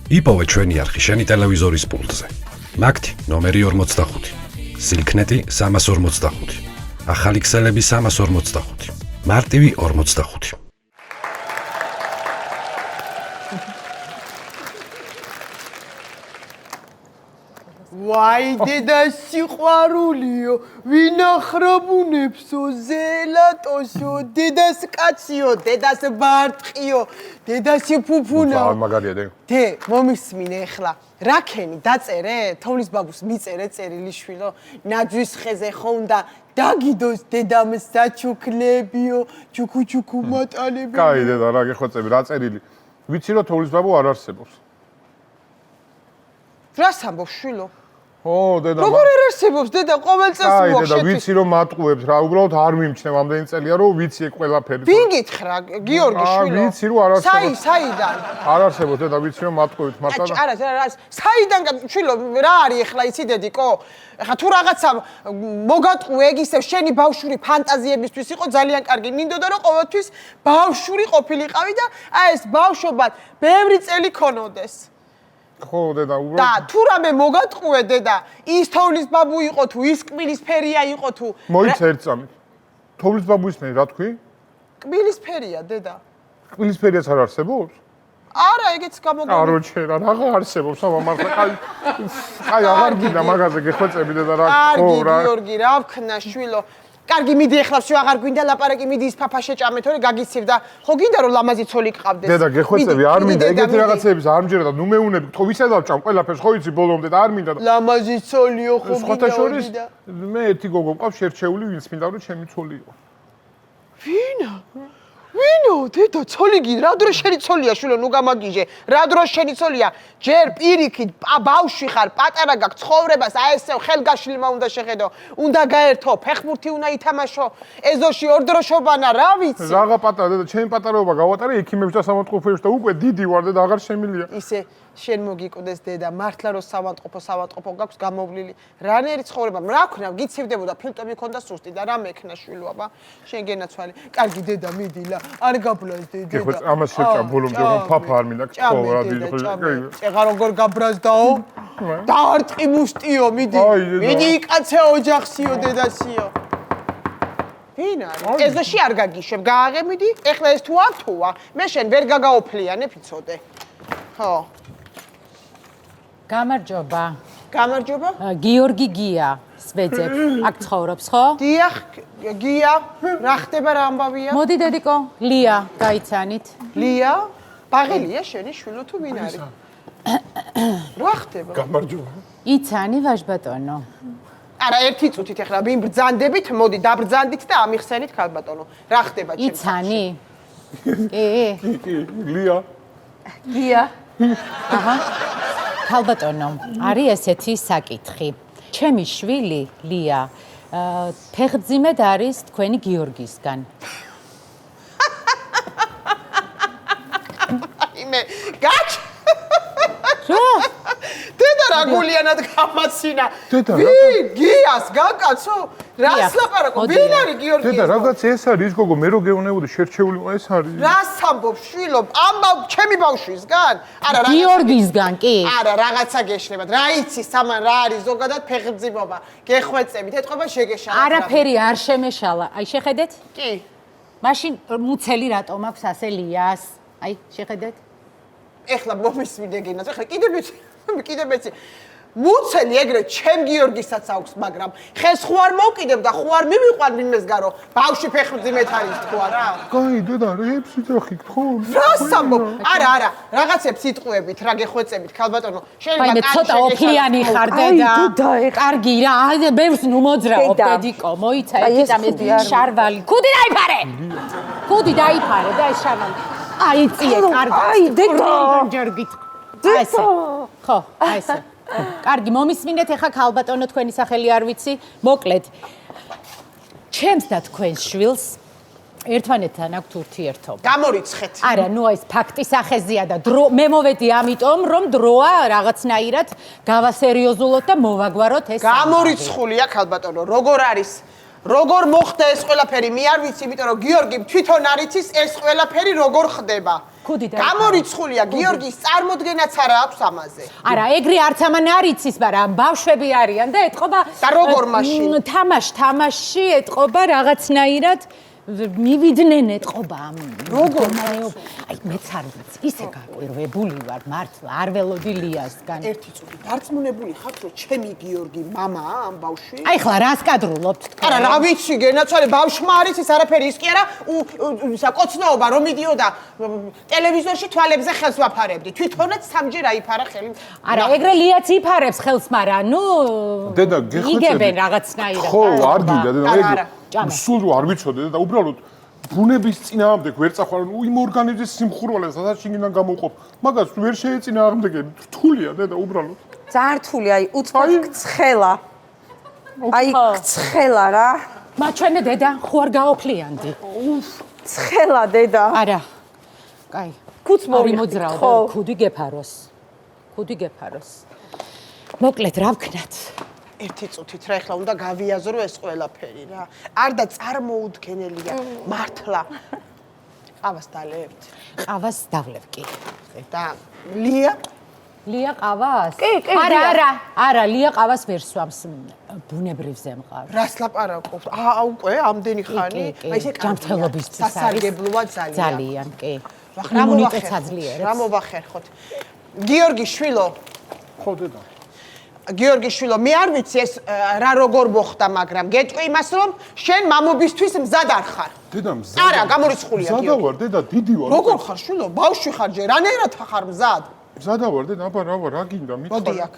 იპოვე ჩვენი არხი შენი ტელევიზორის პულტზე. მაგთი ნომერი 45, სილქნეტი 345, ახალი ქსელები 345, მარტივი 45. ვაი დედა სიყვარულიო, ვინახრაბუნებსო, ზელატოსო, დედას კაციო, დედას ბარტყიო, დედას ფუფუნაო. მაგარია დე. დე, მომისმინე ახლა. რაკენი დაწერე? თოვლის ბაბუს მიწერე წერილიშვილო, ნაძვის ხეზე ხო უნდა დაგიდოს დედამ საჩუქლებიო, ჩუქუ მატალებიო. კაი დედა, რა გეხვეწები, რა წერილი. ვიცი რომ თოვლის ბაბუ არ არსებობს. რას ამბობ შვილო? ო, დედა. როგორ არ არსებობს დედა ყოველ წელს კაი მოხშეთ. დედა, ვიცი რომ მატყუებს რა, უბრალოდ არ მიმჩნევ ამდენი წელია რომ ვიცი ეგ ყველაფერი. ვინ გითხრა, გიორგი შვილო? ვიცი რომ არ არსებობს. საიდან? არ არსებობს დედა, ვიცი რომ მატყუებს მართლა. არა, საიდან შვილო, რა არის ახლა იცი დედიკო? ახლა თუ რაღაცა მოგატყუე ეგ ისევ შენი ბავშვური ფანტაზიებისთვის იყო ძალიან კარგი. მინდოდა რომ ყოველთვის ბავშვური ყოფილიყავი და აი ეს ბავშვობად ბევრი წელი ქონოდეს. ხო დედა, უბრალოდ. და თუ რამე მოგატყუე დედა, ის თოვლის ბაბუ იყო თუ ის კბილისფერია იყო თუ მოიცა ერთ წამით. თოვლის ბაბუ ისმენი რა თქვი? კბილისფერია დედა. კბილისფერიაც არ არსებობს? არა, ეგეც გამოგონდა. აროჩერა, რა არსებობს, აბა მართლა კაი აღარ გინდა მაგაზე გეხვეწები დედა რა. კარგი გიორგი, რა ვქნა შვილო. კარგი, მიდი ახლა всё აღარ გვინდა ლაპარაკი, მიდი ის ფაფა შეჭამე, თორე გაგიცივ და ხო გინდა რომ ლამაზი ცოლი გყავდეს. დედა გეხვეწები, არ მინდა ეგეთი რაღაცეების არ მჯერა და ნუ მეუნები, თო ვისა დავჭამ ყველაფერს, ხო იცი ბოლომდე და არ მინდა და ლამაზი ცოლიო ხო სხვათა შორის მე ერთი გოგო მყავს შერჩეული, ვინც მინდა რომ ჩემი ცოლი იყო. ვინა? ვინო, დედა, ცოლი გი, რა დრო შენი ცოლია, შვილო, ნუ გამაგიჟე. რა დრო შენი ცოლია? ჯერ პირიქით ბავშვი ხარ, პატარა გაქვს ცხოვრებას, აი ესე ხელგაშლილმა უნდა შეხედო. უნდა გაერთო, ფეხბურთი უნდა ითამაშო. ეზოში ორდროშობანა, რა ვიცი. რაღა პატარა დედა, ჩემი პატარაობა გავატარე ექიმებში და სამართყოფოებში და უკვე დიდი ვარ და აღარ შემილია. ისე შენ მოგიკვდეს დედა, მართლა რომ სამართყოფო გაქვს გამოვლილი. რანერი ცხოვრება, რა ქნა, გიცივდებოდა, ფილტვები ქონდა სუსტი და რა მექნა შვილო, აბა. შენ გენაცვალე. კარგი დედა, მიდი ლა. არ გაბრაზ დედა. გეხვეწ ამას შეჭამ ბოლომდე რომ ფაფა არ მინდა ხო რა დიდი. წეღა როგორ გაბრაზდაო? დაარტყი მუშტიო, მიდი. მიდი კაცე ოჯახსიო, დედასიო. ვინ არის? ეზოში არ გაგიშებ, გააღებიდი. ეხლა ეს თუ ართუა, მე შენ ვერ გაგაოფლიანებ იცოდე. ხო. გამარჯობა. გამარჯობა. გიორგი გია, სვეძებ. აქ ცხოვრობს, ხო? დიახ, გია, რა ხდება რა ამბავია? მოდი დედიკო, ლია, გაიცანით. ლია? ბაღელია შენი შვილო თუ ვინ არის? რა ხდება? გამარჯობა. იცანი ვაჟბატონო. არა, ერთი წუთით ეხლა ვინ ბრძანდებით, მოდი დაბრძანდით და ამიხსენით ქალბატონო. რა ხდება ჩემს? იცანი? კი. ლია. გია. აჰა. ქალბატონო, არის ესეთი საკითხი. ჩემი შვილი, ლია, ფეხმძიმედ არის თქვენი გიორგისგან. იმე, გაჩ? რა? დედა რა გულიანად გამაცინა. დედა, ვინ? გიას გაკაცო? რას ლაპარაკო? ვინ არის გიორგი? დედა, რაღაც ეს არის გოგო, მე რო გეუნებოდი შერჩეული ეს არის. რას ამბობ შვილო? ამბავ ჩემი ბავშვისგან? არა, გიორგისგან კი? არა, რაღაცა გეშლებათ. რა იცი, სამან რა არის ზოგადად ფეხმძიმობა. გეხვეწებით, ეთყობა შეგეშალა. არაფერი არ შემეშალა. აი შეხედეთ? კი. მაშინ მუცელი რატომ აქვს ასელიას? აი, შეხედეთ? ეხლა მომისმინე გენას, ეხლა კიდე მეცი. მუცელი ეგრე ჩემ გიორგისაც აქვს, მაგრამ ხეს ხო არ მოვკიდებ და ხო არ მივიყვან ვინმეს გარო. ბავშვი ფეხმძიმეთ არის თქვა რა. კაი, დედა, რეებს ვიძახით ხო? რას ამბობ? არა, რაღაცებს იტყუებით, რა გეხვეწებით, ქალბატონო. აი მე ცოტა ოფლიანი ხარ დედა. კარგი რა, ბევრს ნუ მოძრაობ დედიკო, მოიცა ეკიტამე შარვალი. კუდი დაიფარე. კუდი დაიფარე და ეს შარვალი. აი წიე კარგი. აი დედა. ჯერგით. ესე. ხო, აი ესე. კარგი, მომისმინეთ ახლა ქალბატონო თქვენი სახელი არ ვიცი. მოკლედ. ჩემს და თქვენს შვილს ერთმანეთთან აქვთ ურთიერთობა. გამორიცხეთ. არა, ნუ ეს ფაქტი სახეზეა და მე მოვედი ამიტომ, რომ დროა რაღაცნაირად გავასერიოზულოთ და მოვაგვაროთ ეს. გამორიცხულია ქალბატონო, როგორ არის როგორ მოხდა ეს ყველაფერი მე არ ვიცი, იმიტომ რომ გიორგი თვითონ არ იცის ეს ყველაფერი როგორ ხდება. გამორიცხულია გიორგის წარმოდგენაც არა აქვს ამაზე. არა, ეგრე არც ამან არ იცის, მაგრამ ბავშვები არიან და ეთყობა და როგორ მაშინ? თამაში ეთყობა რაღაცნაირად მივიდნენ ეთყობა ამ როგორ? აი მეც არ ვიცი, ისე გაკვირვებული ვარ, მართლა არ ველოდი ლიასგან. ერთი წუთი დარწმუნებული ხართ, რომ ჩემი გიორგი მამაა ამ ბავშვი? აი ხლა რას კადრულობთ თქვენ? არა, რა ვიცი, გენაცვალე ბავშვმა არის ის არაფერი, ის კი არა, საკოცნოობა რომ მიდიოდა ტელევიზორში თვალებზე ხელს ვაფარებდი. თვითონაც სამჯერ აიფარა ხელი. არა, ეგრე liats იფარებს ხელს, მაგრამ ნუ დედა გეხვეწები. იგებენ რაღაცნაირად. ხო, არ გინდა დედა, არა. სულ არ ვიცოდი და უბრალოდ ბუნების წინააღმდეგ ვერ წახვალ, იმ ორგანიზმის სიმხურვალეს, სადაც შიგნიდან გამოუყოფ. მაგას ვერ შეეწინააღმდეგები. რთულია დედა, უბრალოდ. ძალიან რთული, აი, უცბად გცხელა. აი, გცხელა რა. მა ჩვენი დედა ხო არ გაოფლიანდი. ცხელა დედა. არა. კაი. ქუც მოძრაობა, ქუდი გეფაროს. ქუდი გეფაროს. მოკლედ რა ვქნათ? ერთი წუთით რა ეხლა უნდა გავიაზრო ეს ყველაფერი რა. არ და წარმოუდგენელია მართლა. ყავას დალებთ. ყავას დავლებ კი. და ლია? ლია ყავას? კი, არა, ლია ყავას ვერ სვამს. ბუნებრივზე მყავს. რას ლაპარაკობ? უკვე ამდენი ხანი? აი ესე ჯანმრთელობისთვის არის. სასარგებლოა ძალიან. ძალიან, კი. იმუნიტეტს აძლიერებს. რა მოვახერხოთ? გიორგი შვილო. ხო დედა. გიორგი შვილო, მე არ ვიცი ეს რა როგორ მოხდა, მაგრამ გეტყვი იმას, რომ შენ მამობისთვის მზად არ ხარ. დედა მზად. არა, გამორიცხულია გიორგი. მზადა ვარ, დედა, დიდი ვარ. როგორ ხარ შვილო? ბავშვი ხარ ჯერ, რანაირად ხარ მზად? მზადა ვარ, დედა, აბა რა გინდა, მითხარ. მოდი აქ.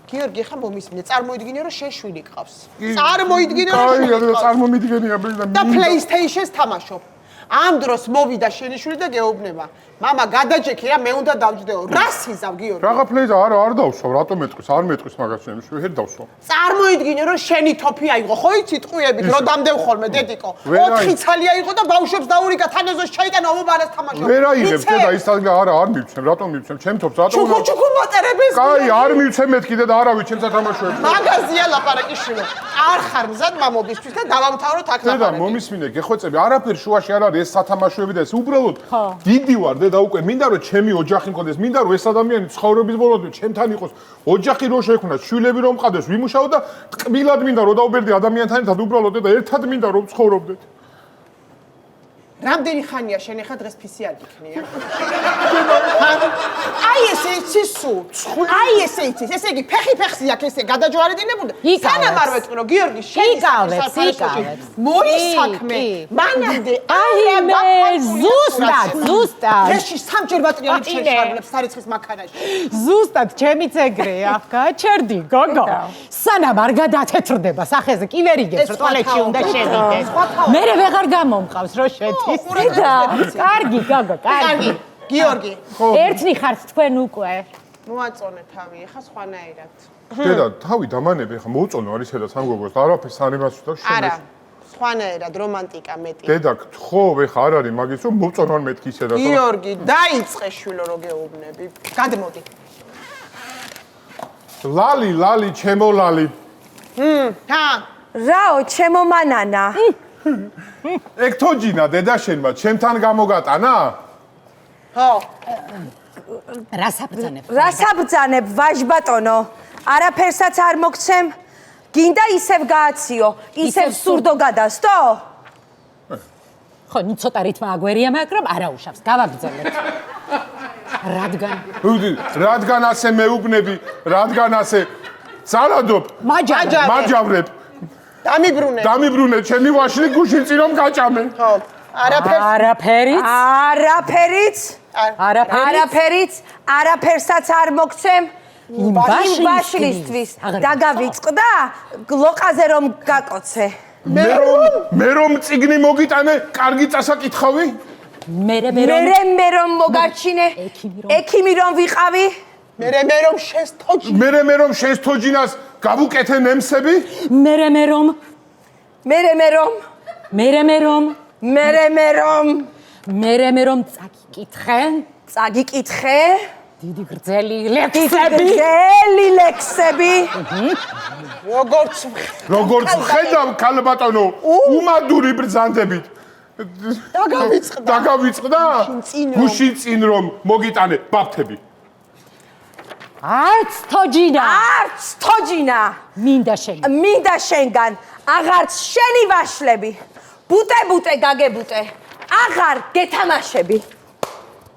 გიორგი, ხა მომისმინე, წარმოიდგინე, რომ შენ შვილი ყავს. წარმოიდგინე, რომ კაი, შვილი ყავს. წარმომიდგენია, ბედა. და PlayStation-ს თამაშობ. ამ დროს მოვიდა შენი შვილი და გეუბნება. მამა, გადაჯექი რა, მე უნდა დავჯდეო. რა სიზავ გიორგი? რაღა პლეიზა არ დავსვავ, რატომ მეტყვის? არ მეტყვის მაგას ჩემს, ვერ დავსვავ. წარმოიდგინე, რომ შენი თოფი აიღო, ხო იცით ტყუებით, რო დამდევ ხოლმე დედიკო. 4 ცალი აიღო და ბავშვებს დაურიგა, თანაზოს ჩაიტანა, ობარას თამაშობ. ვერ აიღებ, დედა, ისადგა არ მივცემ, რატომ მივცემ? ჩემ თოფს რატომ? ჩუქუ მატარებს. კაი, არ მივცემ მეთქი დედა, არავის ჩემს ათამაშოებს. მაგაზია ლაპარაკი შვილო. არ ხარ მზად მამობისთვის და დავამთავროთ აქ დედა, ლაპარაკი. მომისმინე, გეხვეწები, არაფერ შუაში არ არის ეს სათამაშოები და ეს უბრალოდ დიდი ვარ, დედა, უკვე მინდა რომ ჩემი ოჯახი მყავდეს, მინდა რომ ეს ადამიანი ცხოვრების ბოლომდე ჩემთან იყოს, ოჯახი რო შეექმნას, შვილები რომ მყავდეს, ვიმუშაო და ტკბილად მინდა რომ დავბერდი ადამიანთან ერთად, უბრალოდ დედა, ერთად მინდა რომ ცხოვრობდეთ. რამდენი ხანია შენ ახლა დღეს ფისი არ გიქნია? აი ესე იცის სულ. აი ესე იცის. ესე იგი ფეხი აქვს, ესე გადაჯვარედინებული. სანამ არ ვეტყვი რომ გიორგი შენი იკავებს. მოისაქმე. მანამდე ზუსტად. დღეში სამჯერ ბატრიალებს შეშარბლებს სარიცხის მანქანაში. ზუსტად, ჩემიც ეგრეა. გაჩერდი, გოგო. სანამ არ გადათეთრდება სახეზე, კი ვერ იგებს, რომ ტუალეტში უნდა შევიდეს. მე ვეღარ გამომყავს, რო შედის. კარგი, გოგო, კარგი. გიორგი. ერთნი ხართ თქვენ უკვე. მოაწონე თავი, ახლა სხვანაირად. დედა, თავი დამანები, ხა მოუწონო არის სადაც ამ გოგოს და არაფერს არ იმასუთა შენ. არა. სხვანაირად რომანტიკა მეტი. დედა, გთხოვ, ეხა არ არის მაგის რომ მოუწონო მეთქი ისე და გიორგი, დაიწყე შვილო რო გეუბნები. გადმოდი. ლალი, ჩემო ლალი. ჰა. რაო, ჩემო მანანა. ეგ თოჯინა დედა შენმა, ჩემთან გამოგატანა? ხო. რას აბძანებ, ვაჟბატონო? არაფერსაც არ მოგცემ. გინდა ისევ გააციო, ისევ სურდო გადასტო? ხო, ნუ ცოტა რითმა აგვერია, მაგრამ არა უშავს, გავაგრძელებთ. რადგან ასე მეუბნები, რადგან ასე ძალადობ, მაჯავრებ. დამიბრუნე, ჩემი ვაშლი გუშინ წინომ გაჭამე. ხო. არაფერსაც არ მოგცემ. იმ ვაშლისთვის დაგავიწყდა, გლოყაზე რომ გაკოცე. მე რომ წიგნი მოგიტანე, კარგი წასაკითხავი? მე რომ მოგარჩინე, ექიმი რომ ვიყავი. მე რომ შენს თოჯინას გავუკეთე ნემსები? მე რომ წაგიკითხე. დიდი გრძელი ლექსები. გრძელი ლექსები. როგორც ხედავ ქალბატონო, უმადური ბრძანდებით. დაგავიწყდა? გუშინ წინ რომ მოგიტანე ბაფთები. არც თოჯინა. მინდა შენგან აღარც შენი ვაშლები. ბუტე გაგებუტე. აღარ გეთამაშები.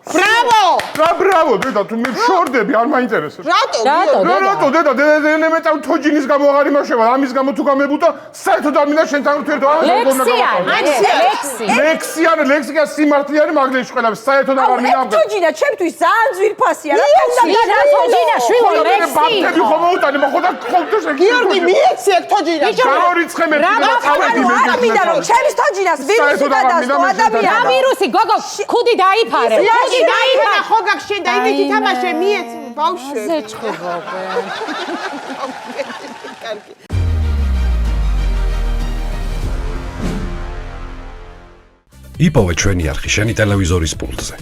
ბრავო, დედა, თუ მე შორდები, არ მაინტერესებს. რატო, დედა, დედამეტავ თოჯინის გამო აღარ იმაშება, ამის გამო თუ გამებუტა, საერთოდ არ მინდა შენთან ურთიერთობა. ლექსი და სიმართლიანი მაგლეში ყველა, საერთოდ აღარ მინდა. თოჯინა ჩემთვის ძალიან ძვირფასია. რა თოჯინა შვილო ლექსი. ბაფთები ხომ მოუტანე, ხოდა ხომთოს ეგ. გიორგი, მიეცი ეგ თოჯინა. გამორიცხე მე და წავედი მე. არ მინდა რომ ჩემს თოჯინას ვირუსი გადასწო ადამიანი. რა ვირუსი, გოგო, ხუდი დაიფარე. დაიფარა ხო გაგშენ და იმით ითამაშე მიეც ბავშვი. ზეჭხობობე. იპოვე ჩვენი არხი შენი ტელევიზორის პულტზე.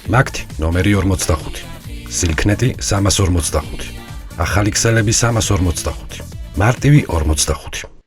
მაგთი ნომერი 45. სილქნეტი 345. ახალი ქსელები 345. მარტივი 45.